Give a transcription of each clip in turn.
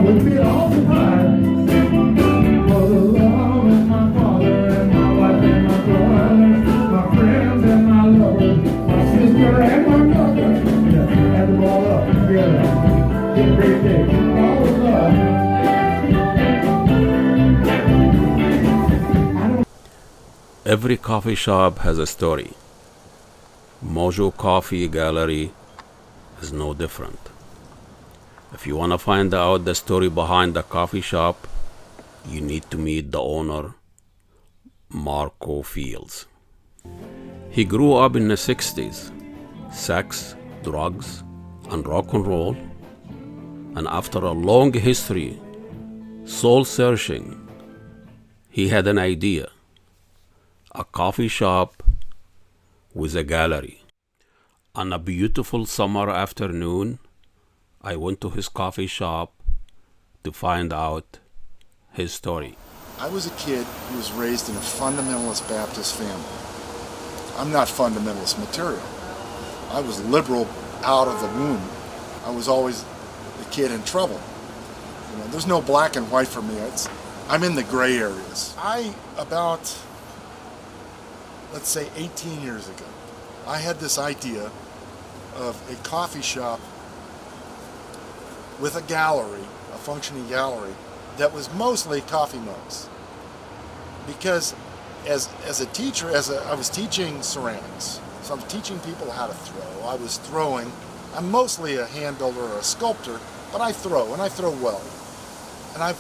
would be all surprised for the love of my father and my wife and my brother, my friends and my lovers, my sister and my brother. Yeah, add them all up together. Get great day. All the love. Every coffee shop has a story. Mojo Coffee Gallery is no different. If you want to find out the story behind the coffee shop, you need to meet the owner, Marko Fields. He grew up in the 60s, sex, drugs, and rock and roll, and after a long history, soul searching, he had an idea. A coffee shop with a gallery. On a beautiful summer afternoon, I went to his coffee shop to find out his story. I was a kid who was raised in a fundamentalist Baptist family. I'm not fundamentalist material. I was liberal out of the womb. I was always the kid in trouble. You know, there's no black and white for me. I'm in the gray areas. About, let's say 18 years ago, I had this idea of a coffee shop with a gallery, a functioning gallery, that was mostly coffee mugs. Because as a teacher, I was teaching ceramics, so I'm teaching people how to throw. I was throwing. I'm mostly a hand builder or a sculptor, but I throw, and I throw well. And I've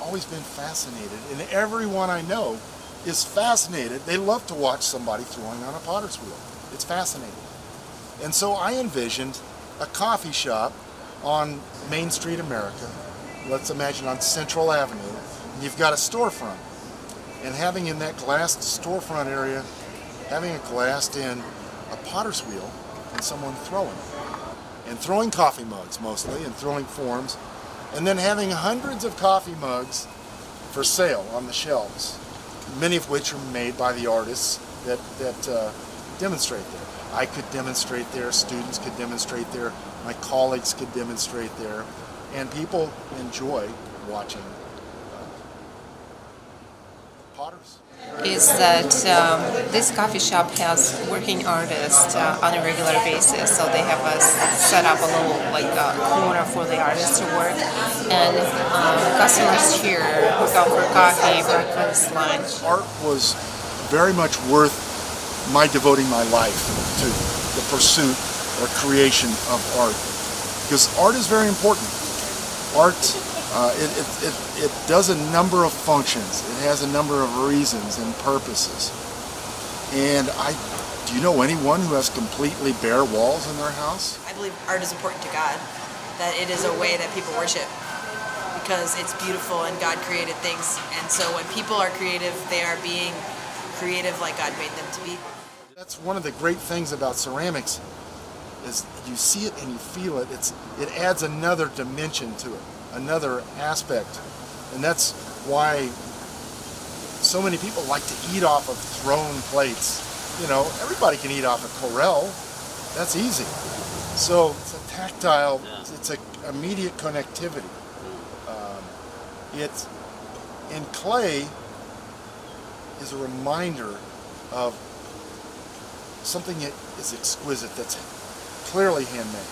always been fascinated, and everyone I know is fascinated. They love to watch somebody throwing on a potter's wheel. It's fascinating. And so I envisioned a coffee shop on Main Street America. Let's imagine on Central Avenue. And you've got a storefront. And having in that glassed storefront area, having a glassed in a potter's wheel and someone throwing. And throwing coffee mugs mostly, and throwing forms. And then having hundreds of coffee mugs for sale on the shelves, many of which are made by the artists that demonstrate there. I could demonstrate there, students could demonstrate there, my colleagues could demonstrate there, and people enjoy watching potters. Is that this coffee shop has working artists on a regular basis, so they have us set up a little corner for the artists to work, and customers here who come for coffee, breakfast, lunch. Art was very much worth my devoting my life to the pursuit or creation of art, because art is very important. Art it does a number of functions. It has a number of reasons and purposes. And do you know anyone who has completely bare walls in their house? I believe art is important to God, that it is a way that people worship because it's beautiful and God created things. And so when people are creative, they are being creative like God made them to be. That's one of the great things about ceramics, is you see it and you feel it. It adds another dimension to it, another aspect. And that's why so many people like to eat off of thrown plates. You know, everybody can eat off a Corel. That's easy. So it's a tactile, it's an immediate connectivity. It's in clay is a reminder of something that is exquisite, that's clearly handmade,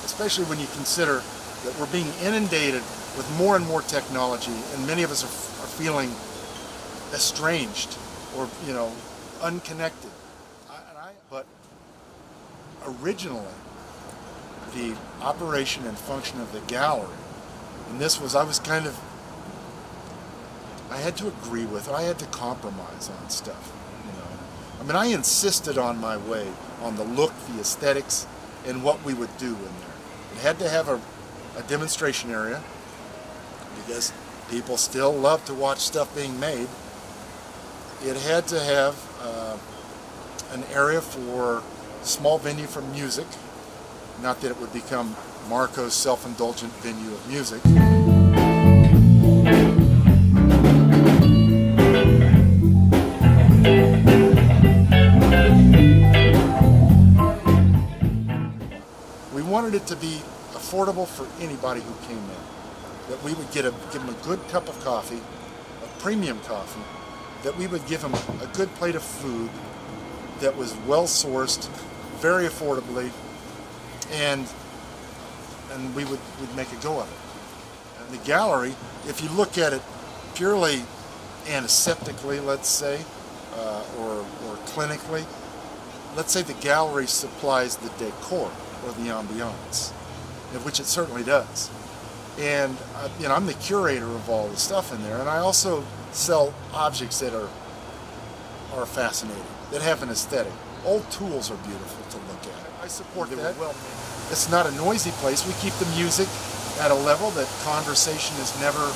especially when you consider that we're being inundated with more and more technology, and many of us are feeling estranged or, unconnected. But originally, the operation and function of the gallery, and I had to agree with it. I had to compromise on stuff, I mean, I insisted on my way, on the look, the aesthetics, and what we would do in there. It had to have a demonstration area, because people still love to watch stuff being made. It had to have an area for small venue for music, not that it would become Marko's self-indulgent venue of music. We wanted it to be affordable for anybody who came in. that we would give them a good cup of coffee, a premium coffee, that we would give them a good plate of food that was well sourced, very affordably, and we'd make a go of it. And the gallery, if you look at it purely antiseptically, let's say, or clinically, let's say the gallery supplies the decor or the ambiance, which it certainly does. And I'm the curator of all the stuff in there, and I also sell objects that are fascinating, that have an aesthetic. Old tools are beautiful to look at. I support that. It's not a noisy place. We keep the music at a level that conversation is never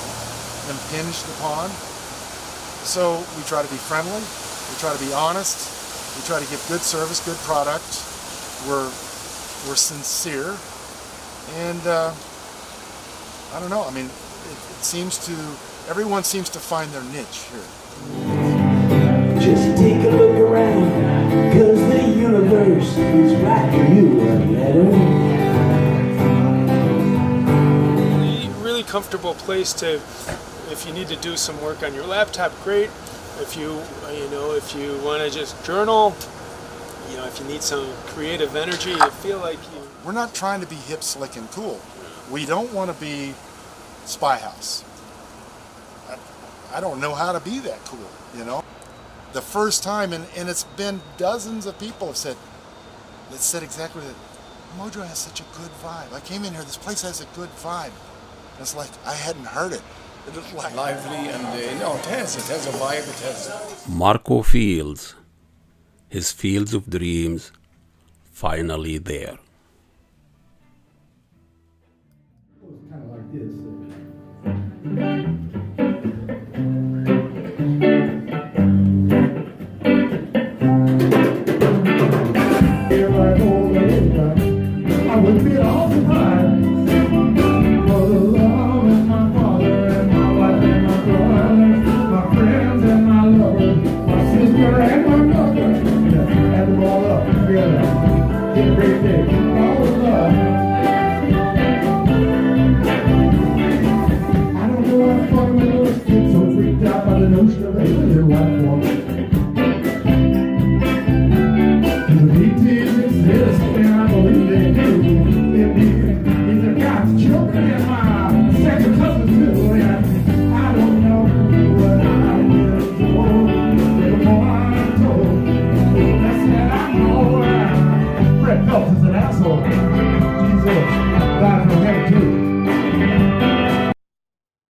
impinged upon. So we try to be friendly, we try to be honest, we try to give good service, good product. We're sincere, and I don't know. I mean, everyone seems to find their niche here. Just take a look around, cause the universe is right for you, Really comfortable place to, if you need to do some work on your laptop, great. If you want to just journal, if you need some creative energy, you feel like you... We're not trying to be hip, slick, and cool. We don't want to be Spy House. I don't know how to be that cool, The first time, and it's been dozens of people have said exactly that. Mojo has such a good vibe. I came in here, this place has a good vibe. And it's like, I hadn't heard it. It was like lively, and it has a vibe, it has. Marko Fields, his fields of dreams, finally there. It's kind of like this. I would be all the time.